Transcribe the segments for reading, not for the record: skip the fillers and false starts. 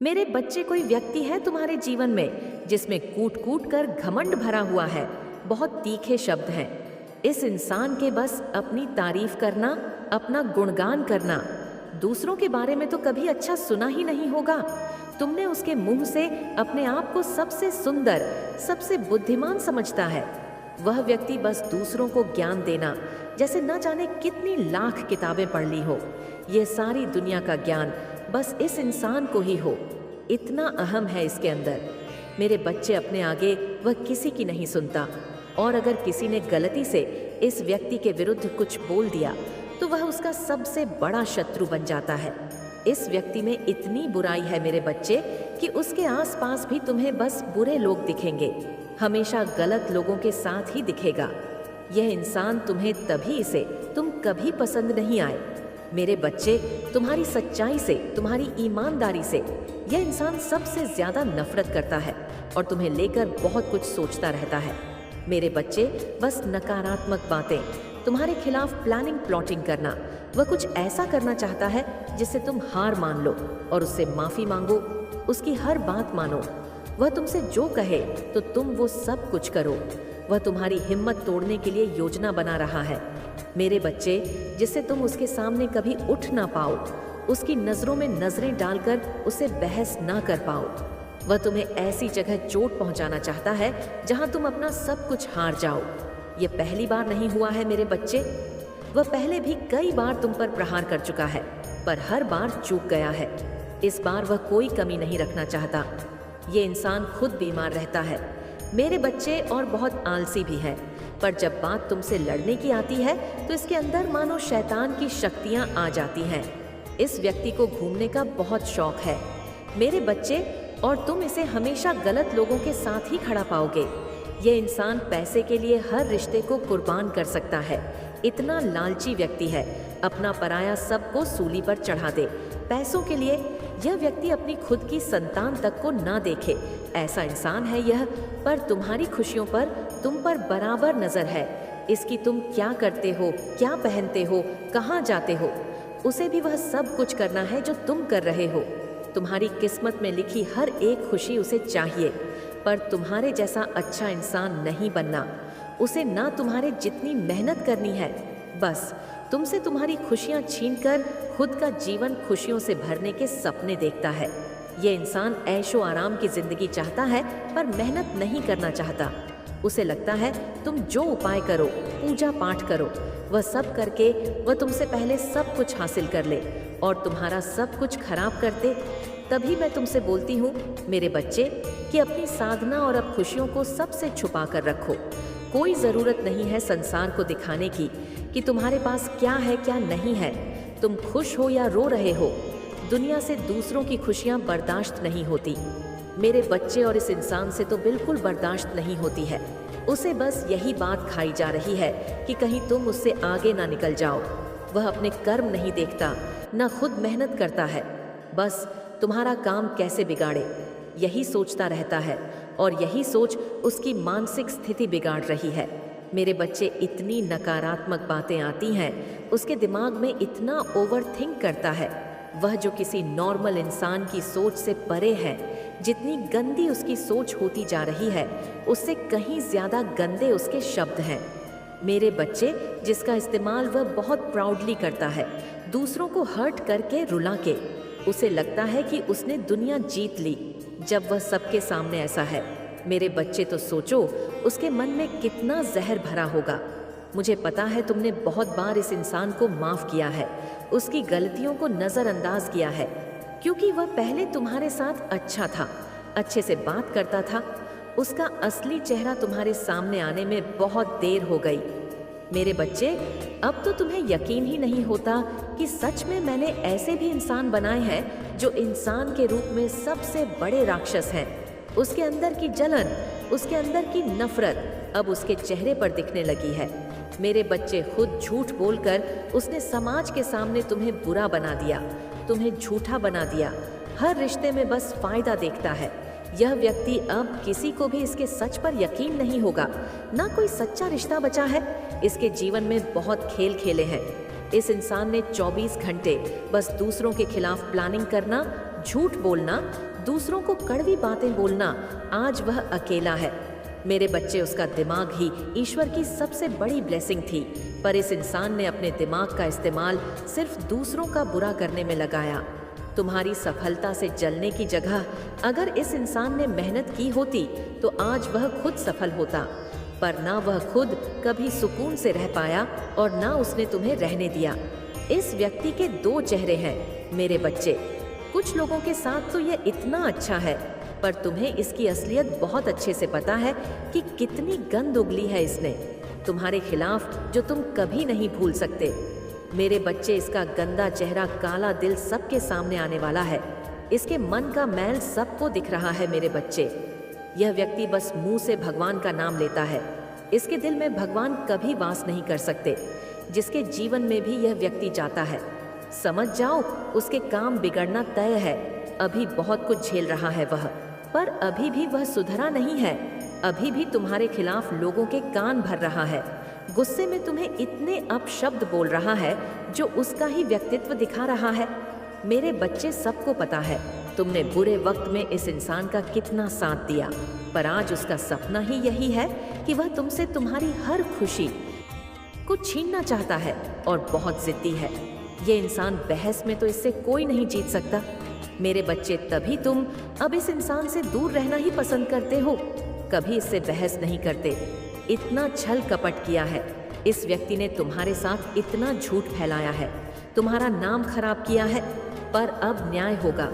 मेरे बच्चे, कोई व्यक्ति है तुम्हारे जीवन में जिसमें कूट कूट कर घमंड भरा हुआ है। बहुत तीखे शब्द हैं। इस इंसान के बस अपनी तारीफ करना, अपना गुणगान करना। दूसरों के बारे में तो कभी अच्छा सुना ही नहीं होगा। तुमने उसके मुंह से अपने आप को सबसे सुंदर, सबसे बुद्धिमान समझता है। वह व्यक्ति बस दूसरों को ज्ञान देना, जैसे न जाने कितनी लाख किताबें पढ़ ली हो। ये सारी दुनिया का ज्ञान बस इस इंसान को ही हो। इतना अहम है इसके अंदर। मेरे बच्चे, अपने आगे वह किसी की नहीं सुनता। और अगर किसी ने गलती से इस व्यक्ति के विरुद्ध कुछ बोल दिया तो वह उसका सबसे बड़ा शत्रु बन जाता है। इस व्यक्ति में इतनी बुराई है मेरे बच्चे कि उसके आसपास भी तुम्हें बस बुरे लोग दिखेंगे। हमेशा गलत लोगों के साथ ही दिखेगा। यह इंसान तुम्हें तभी से तुम कभी पसंद नहीं आए। मेरे बच्चे, तुम्हारी सच्चाई से, तुम्हारी ईमानदारी से यह इंसान सबसे ज्यादा नफरत करता है और तुम्हें लेकर बहुत कुछ सोचता रहता है। मेरे बच्चे, बस नकारात्मक बातें, तुम्हारे खिलाफ प्लानिंग प्लॉटिंग करना। वह कुछ ऐसा करना चाहता है जिससे तुम हार मान लो और उससे माफी मांगो, उसकी हर बात मानो। वह तुमसे जो कहे तो तुम वो सब कुछ करो। वह तुम्हारी हिम्मत तोड़ने के लिए योजना बना रहा है। मेरे बच्चे, जिससे तुम उसके सामने कभी उठ ना पाओ, उसकी नजरों में नजरें डालकर उसे बहस ना कर पाओ। वह तुम्हें ऐसी जगह चोट पहुंचाना चाहता है जहां तुम अपना सब कुछ हार जाओ। ये पहली बार नहीं हुआ है मेरे बच्चे। वह पहले भी कई बार तुम पर प्रहार कर चुका है, पर हर बार चूक गया है। इस बार वह कोई कमी नहीं रखना चाहता। ये इंसान खुद बीमार रहता है मेरे बच्चे, और बहुत आलसी भी है। पर जब बात तुमसे लड़ने की आती है तो इसके अंदर मानो शैतान की शक्तियां आ जाती हैं। इस व्यक्ति को घूमने का बहुत शौक है मेरे बच्चे, और तुम इसे हमेशा गलत लोगों के साथ ही खड़ा पाओगे। ये इंसान पैसे के लिए हर रिश्ते को कुर्बान कर सकता है। इतना लालची व्यक्ति है, अपना पराया सबको सूली पर चढ़ा दे। पैसों के लिए यह व्यक्ति अपनी खुद की संतान तक को ना देखे, ऐसा इंसान है यह। पर तुम्हारी खुशियों पर तुम पर बराबर नजर है। इसकी तुम क्या करते हो, क्या पहनते हो, कहाँ जाते हो, उसे भी वह सब कुछ करना है जो तुम कर रहे हो। तुम्हारी किस्मत में लिखी हर एक खुशी उसे चाहिए, पर तुम्हारे जैसा अच्छा इंसान नहीं बनना। उसे ना तुम्हारे जितनी मेहनत करनी है, बस तुमसे तुम्हारी खुशियां छीनकर खुद का जीवन खुशियों से भरने के सपने देखता है। ये इंसान ऐशो आराम की जिंदगी चाहता है, पर मेहनत नहीं करना चाहता। उसे लगता है तुम जो उपाय करो, पूजा पाठ करो, वह सब करके वह तुमसे पहले सब कुछ हासिल कर ले और तुम्हारा सब कुछ खराब कर दे। तभी मैं तुमसे बोलती हूँ मेरे बच्चे कि अपनी साधना और अब खुशियों को सबसे छुपा कर रखो। कोई ज़रूरत नहीं है संसार को दिखाने की कि तुम्हारे पास क्या है क्या नहीं है। तुम खुश हो या रो रहे हो, दुनिया से दूसरों की खुशियाँ बर्दाश्त नहीं होती मेरे बच्चे, और इस इंसान से तो बिल्कुल बर्दाश्त नहीं होती है। उसे बस यही बात खाई जा रही है कि कहीं तुम उससे आगे ना निकल जाओ। वह अपने कर्म नहीं देखता, ना खुद मेहनत करता है, बस तुम्हारा काम कैसे बिगाड़े यही सोचता रहता है, और यही सोच उसकी मानसिक स्थिति बिगाड़ रही है। मेरे बच्चे, इतनी नकारात्मक बातें आती हैं, उसके दिमाग में इतना ओवरथिंक करता है वह, जो किसी नॉर्मल इंसान की सोच से परे है। जितनी गंदी उसकी सोच होती जा रही है, उससे कहीं ज्यादा गंदे उसके शब्द हैं मेरे बच्चे, जिसका इस्तेमाल वह बहुत प्राउडली करता है, दूसरों को हर्ट करके, रुला के। उसे लगता है कि उसने दुनिया जीत ली जब वह सबके सामने ऐसा है। मेरे बच्चे, तो सोचो उसके मन में कितना जहर भरा होगा। मुझे पता है तुमने बहुत बार इस इंसान को माफ किया है, उसकी गलतियों को नज़रअंदाज किया है, क्योंकि वह पहले तुम्हारे साथ अच्छा था, अच्छे से बात करता था। उसका असली चेहरा तुम्हारे सामने आने में बहुत देर हो गई मेरे बच्चे। अब तो तुम्हें यकीन ही नहीं होता कि सच में मैंने ऐसे भी इंसान बनाए हैं जो इंसान के रूप में सबसे बड़े राक्षस हैं। उसके अंदर की जलन, उसके अंदर की नफरत अब उसके चेहरे पर दिखने लगी है मेरे बच्चे। खुद झूठ बोलकर उसने समाज के सामने तुम्हें बुरा बना दिया, तुम्हें झूठा बना दिया। हर रिश्ते में बस फायदा देखता है यह व्यक्ति। अब किसी को भी इसके सच पर यकीन नहीं होगा, ना कोई सच्चा रिश्ता बचा है। इसके जीवन में बहुत खेल खेले हैं। इस इंसान ने 24 घंटे बस दूसरों के खिलाफ प्लानिंग करना, झूठ बोलना, दूसरों को कड़वी बातें बोलना, आज वह अकेला है। मेरे बच्चे, उसका दिमाग ही ईश्वर की सबसे बड़ी ब्लेसिंग थी, पर इस इंसान ने अपने दिमाग का इस्तेमाल सिर्फ दूसरों का बुरा करने में लगाया। तुम्हारी सफलता से जलने की जगह अगर इस इंसान ने मेहनत की होती तो आज वह खुद सफल होता, पर ना वह खुद कभी सुकून से रह पाया और ना उसने तुम्हें रहने दिया। इस व्यक्ति के दो चेहरे हैं मेरे बच्चे। कुछ लोगों के साथ तो यह इतना अच्छा है, पर तुम्हें इसकी असलियत बहुत अच्छे से पता है कि कितनी गंद उगली है इसने तुम्हारे खिलाफ, जो तुम कभी नहीं भूल सकते। मेरे बच्चे, इसका गंदा चेहरा, काला दिल सबके सामने आने वाला है। इसके मन का मैल सबको दिख रहा है मेरे बच्चे। यह व्यक्ति बस मुंह से भगवान का नाम लेता है, इसके दिल में भगवान कभी वास नहीं कर सकते। जिसके जीवन में भी यह व्यक्ति जाता है, समझ जाओ उसके काम बिगड़ना तय है। अभी बहुत कुछ झेल रहा है वह, पर अभी भी वह सुधरा नहीं है। अभी भी तुम्हारे खिलाफ लोगों के कान भर रहा है। गुस्से में तुम्हें इतने अपशब्द बोल रहा है जो उसका ही व्यक्तित्व दिखा रहा है। मेरे बच्चे, सबको पता है तुमने बुरे वक्त में इस इंसान का कितना साथ दिया, पर आज उसका सपना ही यही है कि वह तुमसे तुम्हारी हर खुशी को छीनना चाहता है और बहुत जिद्दी है। ये इंसान बहस में तो इससे कोई नहीं जीत सकता। मेरे बच्चे, तभी तुम अब इस इंसान से दूर रहना ही पसंद करते हो, कभी इससे बहस नहीं करते। इतना छल कपट किया है इस व्यक्ति ने, तुम्हारे साथ इतना झूठ फैलाया है, तुम्हारा नाम खराब किया है, पर अब न्याय होगा।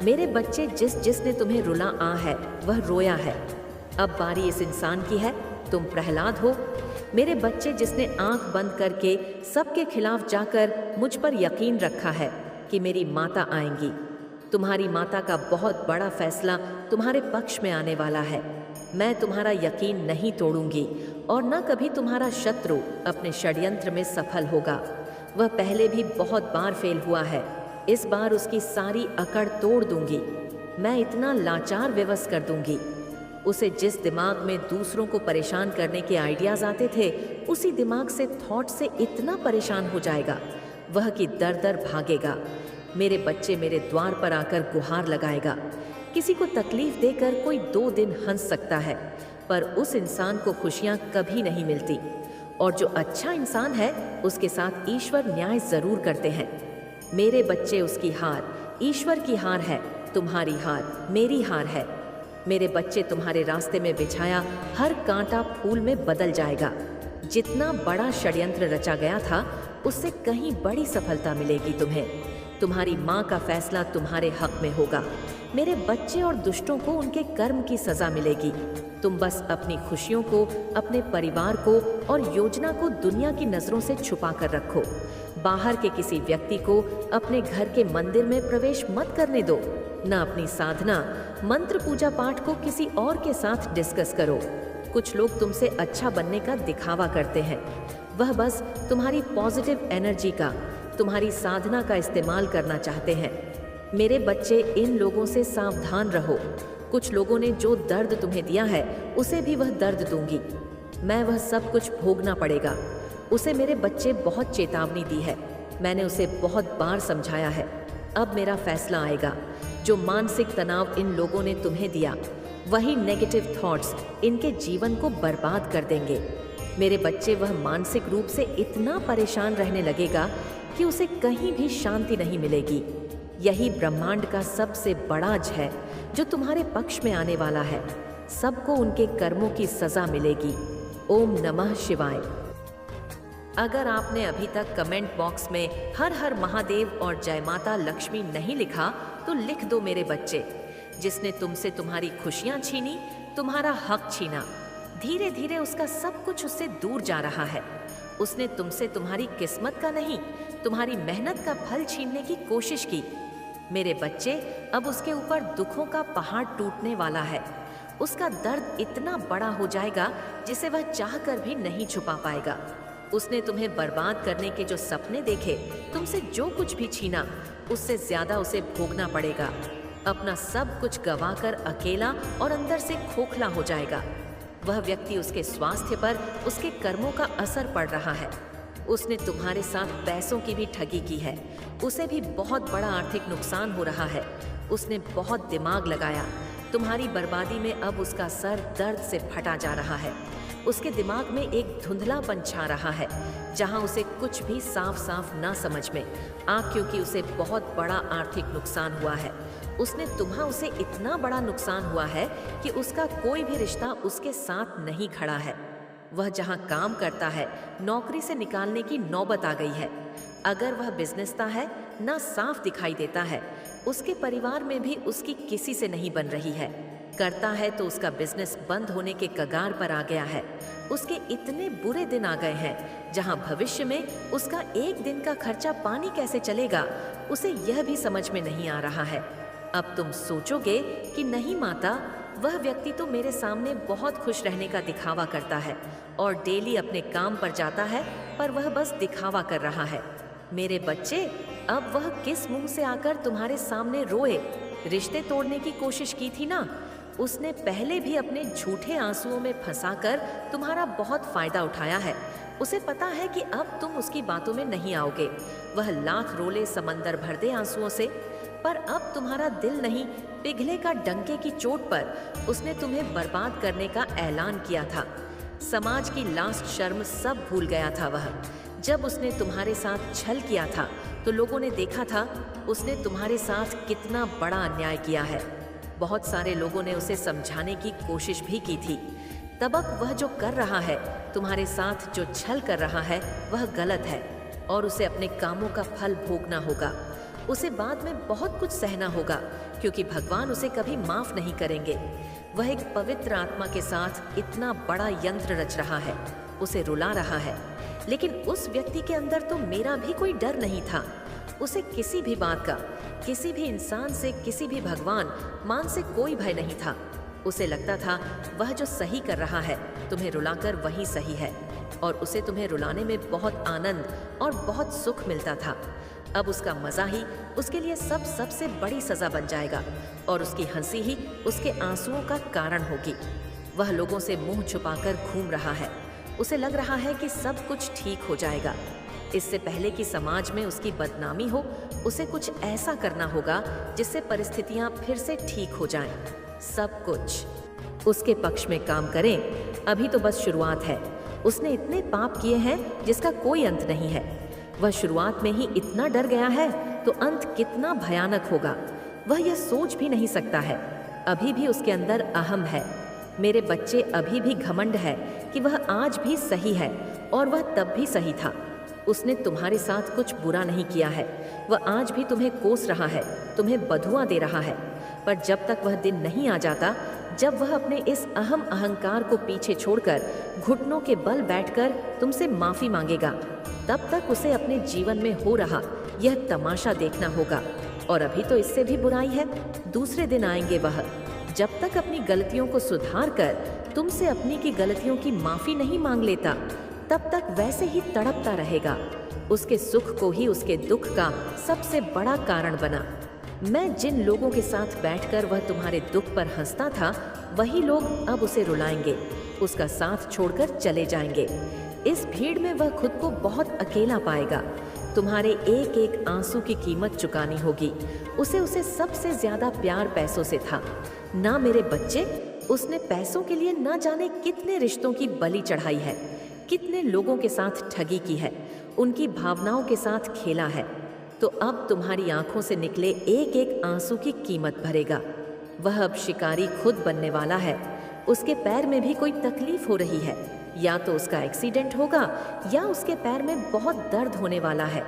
मेरे बच्चे, जिसने तुम्हें रुला आ है वह रोया है। अब बारी इस इंसान की है, तुम प्रहलाद हो। मेरे बच्चे, जिसने आंख बंद करके सबके खिलाफ जाकर मुझ पर यकीन रखा है कि मेरी माता आएंगी। तुम्हारी माता का बहुत बड़ा फैसला तुम्हारे पक्ष में आने वाला है। मैं तुम्हारा यकीन नहीं तोड़ूंगी और न कभी तुम्हारा शत्रु अपने षड्यंत्र में सफल होगा। वह पहले भी बहुत बार फेल हुआ है, इस बार उसकी सारी अकड़ तोड़ दूंगी। मैं इतना लाचार विवश कर दूंगी उसे। जिस दिमाग में दूसरों को परेशान करने के आइडियाज आते थे, उसी दिमाग से, थॉट से इतना परेशान हो जाएगा वह कि दर दर भागेगा। मेरे बच्चे, मेरे द्वार पर आकर गुहार लगाएगा। किसी को तकलीफ देकर कोई 2 दिन हंस सकता है, पर उस इंसान को खुशियां कभी नहीं मिलती। और जो अच्छा इंसान है उसके साथ ईश्वर न्याय जरूर करते हैं। मेरे बच्चे, उसकी हार ईश्वर की हार है, तुम्हारी हार मेरी हार है। मेरे बच्चे, तुम्हारे रास्ते में बिछाया हर कांटा फूल में बदल जाएगा। जितना बड़ा षड्यंत्र रचा गया था उससे कहीं बड़ी सफलता मिलेगी तुम्हें। तुम्हारी माँ का फैसला तुम्हारे हक में होगा। मेरे बच्चे, और दुष्टों को उनके कर्म की सजा मिलेगी। तुम बस अपनी खुशियों को, अपने परिवार को और योजना को दुनिया की नजरों से छुपा कर रखो। बाहर के किसी व्यक्ति को अपने घर के मंदिर में प्रवेश मत करने दो। न अपनी साधना, मंत्र, पूजा पाठ को किसी और के साथ डिस्कस करो। कुछ लोग तुमसे अच्छा बनने का दिखावा करते हैं, वह बस तुम्हारी पॉजिटिव एनर्जी का, तुम्हारी साधना का इस्तेमाल करना चाहते हैं। मेरे बच्चे, इन लोगों से सावधान रहो। कुछ लोगों ने जो दर्द तुम्हें दिया है उसे भी वह दर्द दूंगी। मैं वह सब कुछ भोगना पड़ेगा उसे। मेरे बच्चे, बहुत चेतावनी दी है, मैंने उसे बहुत बार समझाया है। अब मेरा फैसला आएगा। जो मानसिक तनाव इन लोगों ने तुम्हें दिया, वही नेगेटिव थॉट्स इनके जीवन को बर्बाद कर देंगे। मेरे बच्चे, वह मानसिक रूप से इतना परेशान रहने लगेगा कि उसे कहीं भी शांति नहीं मिलेगी। यही ब्रह्मांड का सबसे बड़ा अज है जो तुम्हारे पक्ष में आने वाला है। सबको उनके कर्मों की सजा मिलेगी। ओम नमः शिवाय। अगर आपने अभी तक कमेंट बॉक्स में हर हर महादेव और जय माता लक्ष्मी नहीं लिखा तो लिख दो मेरे बच्चे। जिसने तुमसे तुम्हारी खुशियां छीनी, तुम्हारा हक छीना, धीरे धीरे उसका सब कुछ उससे दूर जा रहा है। उसने तुमसे तुम्हारी किस्मत का नहीं, तुम्हारी मेहनत का फल छीनने की कोशिश की। मेरे बच्चे, अब उसके ऊपर दुखों का पहाड़ टूटने वाला है। उसका दर्द इतना बड़ा हो जाएगा जिसे वह चाहकर भी नहीं छुपा पाएगा। उसने तुम्हें बर्बाद करने के जो सपने देखे, तुमसे जो कुछ भी छीना, उससे ज्यादा उसे भोगना पड़ेगा। अपना सब कुछ गंवाकर अकेला और अंदर से खोखला हो जाएगा। वह व्यक्ति, उसके स्वास्थ्य पर उसके कर्मों का असर पड़ रहा है। उसने तुम्हारे साथ पैसों की भी ठगी की है, उसे भी बहुत बड़ा आर्थिक नुकसान हो रहा है। उसने बहुत दिमाग लगाया। तुम्हारी बर्बादी में अब उसका सर दर्द से फटा जा रहा है। उसके दिमाग में एक धुंधलापन छा रहा है, जहां उसे कुछ भी साफ साफ ना समझ में आ, क्योंकि उसे बहुत बड़ा आर्थिक नुकसान हुआ है। उसने उसे इतना बड़ा नुकसान हुआ है कि उसका कोई भी रिश्ता उसके साथ नहीं खड़ा है। वह जहां काम करता है, नौकरी से निकालने की नौबत आ गई है। अगर वह बिजनेसता है, ना साफ दिखाई देता है। उसके परिवार में भी उसकी किसी से नहीं बन रही है। करता है तो उसका बिजनेस बंद होने के कगार पर आ गया है। उसके इतने बुरे दिन आ गए हैं, जहां भविष्य में उसका एक दिन का खर्चा पानी कैसे चलेगा, उसे यह भी समझ में नहीं आ रहा है। अब तुम सोचोगे कि नहीं माता, वह व्यक्ति तो मेरे सामने बहुत खुश रहने का दिखावा करता है और डेली अपने काम पर जाता है, पर वह बस दिखावा कर रहा है। मेरे बच्चे, अब वह किस मुंह से आकर तुम्हारे सामने रोए? रिश्ते तोड़ने की कोशिश की थी ना? उसने पहले भी अपने झूठे आंसुओं में फंसाकर तुम्हारा बहुत फायदा उठाया है। उसे पता है कि अब तुम उसकी बातों में नहीं आओगे। वह लाख रोले समंदर भर दे आंसुओं से, पर अब तुम्हारा दिल नहीं पिघले का डंके की चोट पर उसने तुम्हें बर्बाद करने का ऐलान किया था। समाज की लास्ट शर्म सब भूल गया था वह। जब उसने तुम्हारे साथ छल किया था तो लोगों ने देखा था उसने तुम्हारे साथ कितना बड़ा अन्याय किया है। बहुत सारे लोगों ने उसे समझाने की कोशिश भी की थी। तब अब वह जो कर रहा है, तुम्हारे साथ जो छल कर रहा है, वह गलत है और उसे अपने कामों का फल भोगना होगा। उसे बाद में बहुत कुछ सहना होगा, क्योंकि भगवान उसे कभी माफ नहीं करेंगे। वह एक पवित्र आत्मा के साथ इतना बड़ा यंत्र रच रहा है, उसे रुला रहा है। लेकिन उस व्यक्ति के अंदर तो मेरा भी कोई डर नहीं था। उसे किसी भी बात का, किसी भी इंसान से, किसी भी भगवान मान से कोई भय नहीं था। उसे लगता था वह जो सही कर रहा है, तुम्हें रुलाकर वही सही है, और उसे तुम्हें रुलाने में बहुत आनंद और बहुत सुख मिलता था। अब उसका मजा ही उसके लिए सबसे बड़ी सजा बन जाएगा, और उसकी हंसी ही उसके आंसुओं का कारण होगी। वह लोगों से मुंह छुपाकर घूम रहा है। उसे लग रहा है कि सब कुछ ठीक हो जाएगा। इससे पहले कि समाज में उसकी बदनामी हो, उसे कुछ ऐसा करना होगा जिससे परिस्थितियां फिर से ठीक हो जाएं। सब कुछ उसके पक्ष में काम करें। अभी तो बस शुरुआत है। उसने इतने पाप किए हैं जिसका कोई अंत नहीं है। वह शुरुआत में ही इतना डर गया है तो अंत कितना भयानक होगा, वह यह सोच भी नहीं सकता है। अभी भी उसके अंदर अहम है। मेरे बच्चे, अभी भी घमंड है कि वह आज भी सही है, और वह तब भी सही था। उसने तुम्हारे साथ कुछ बुरा नहीं किया है। वह आज भी तुम्हें कोस रहा है, तुम्हें बधुआ दे रहा है। पर जब तक वह दिन नहीं आ जाता जब वह अपने इस अहम अहंकार को पीछे छोड़कर घुटनों के बल बैठकर तुमसे माफी मांगेगा, तब तक उसे अपने जीवन में हो रहा यह तमाशा देखना होगा। और अभी तो इससे भी बुराई है। दूसरे दिन आएंगे वह, जब तक अपनी गलतियों को सुधार कर तुमसे अपनी की गलतियों की माफी नहीं मांग लेता, तब तक वैसे ही तड़पता रहेगा। उसके सुख को ही उसके दुख का सबसे बड़ा कारण बना। मैं जिन लोगों के साथ बैठकर वह तुम्हारे दुख पर हंसता था, वही लोग अब उसे रुलाएंगे, उसका साथ छोड़कर चले जाएंगे। इस भीड़ में वह खुद को बहुत अकेला पाएगा। तुम्हारे एक एक आंसू की कीमत चुकानी होगी। उसे सबसे ज्यादा प्यार पैसों से था ना मेरे बच्चे। उसने पैसों के लिए ना जाने कितने रिश्तों की बलि चढ़ाई है, कितने लोगों के साथ ठगी की है, उनकी भावनाओं के साथ खेला है। तो अब तुम्हारी आंखों से निकले एक एक आंसू की कीमत भरेगा। वह अब शिकारी खुद बनने वाला है। उसके पैर में भी कोई तकलीफ हो रही है, या तो उसका एक्सीडेंट होगा या उसके पैर में बहुत दर्द होने वाला है।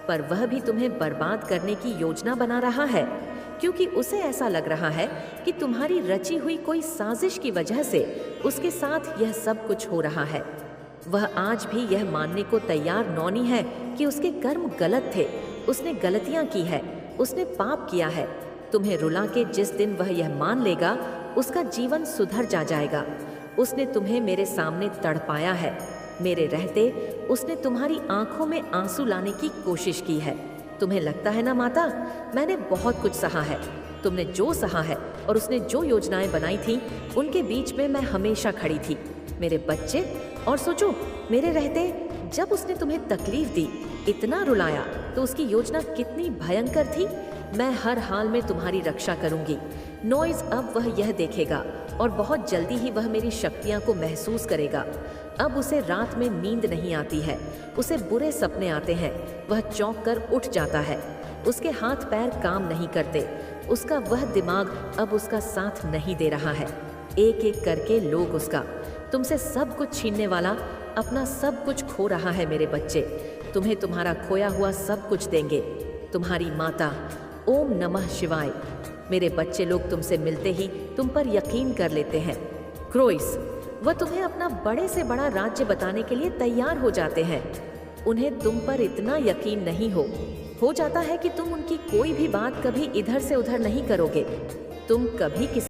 पर वह भी तुम्हें बर्बाद करने की योजना बना रहा है, क्योंकि उसे ऐसा लग रहा है कि तुम्हारी रची हुई कोई साजिश की वजह से उसके साथ यह सब कुछ हो रहा है। वह आज भी यह मानने को तैयार नौनी है कि उसके कर्म गलत थे, उसने गलतियां की है, उसने पाप किया है। तुम्हें रुला के जिस दिन वह यह मान लेगा, उसका जीवन सुधर जाएगा। उसने तुम्हें मेरे सामने तड़पाया है। मेरे रहते उसने तुम्हारी आंखों में आंसू लाने की कोशिश की है। तुम्हें लगता है ना माता, मैंने बहुत कुछ सहा है। तुमने जो सहा है और उसने जो योजनाएं बनाई थी, उनके बीच में मैं हमेशा खड़ी थी मेरे बच्चे। और सोचो, मेरे रहते जब उसने तुम्हें तकलीफ दी, इतना रुलाया, तो उसकी योजना कितनी भयंकर थी। मैं हर हाल में तुम्हारी रक्षा करूंगी। नॉइज अब वह यह देखेगा और बहुत जल्दी ही वह मेरी शक्तियां को महसूस करेगा। अब उसे रात में नींद नहीं आती है, उसे बुरे सपने आते हैं, वह चौंक कर उठ जाता है। उसके हाथ पैर काम नहीं करते, उसका वह दिमाग अब उसका साथ नहीं दे रहा है। एक एक करके लोग उसका, तुमसे सब कुछ छीनने वाला, अपना सब कुछ खो रहा है। मेरे बच्चे, तुम्हें तुम्हारा खोया हुआ सब कुछ देंगे। तुम्हारी माता, ओम नमः शिवाय। मेरे बच्चे लोग तुमसे मिलते ही तुम पर यकीन कर लेते हैं। क्रोइस, वह तुम्हें अपना बड़े से बड़ा राज्य बताने के लिए तैयार हो जाते हैं। उन्हें तुम पर इतना यकीन नहीं हो जाता है कि तुम उनकी कोई भी बात कभी इधर से उधर नहीं करोगे। तुम कभी किसी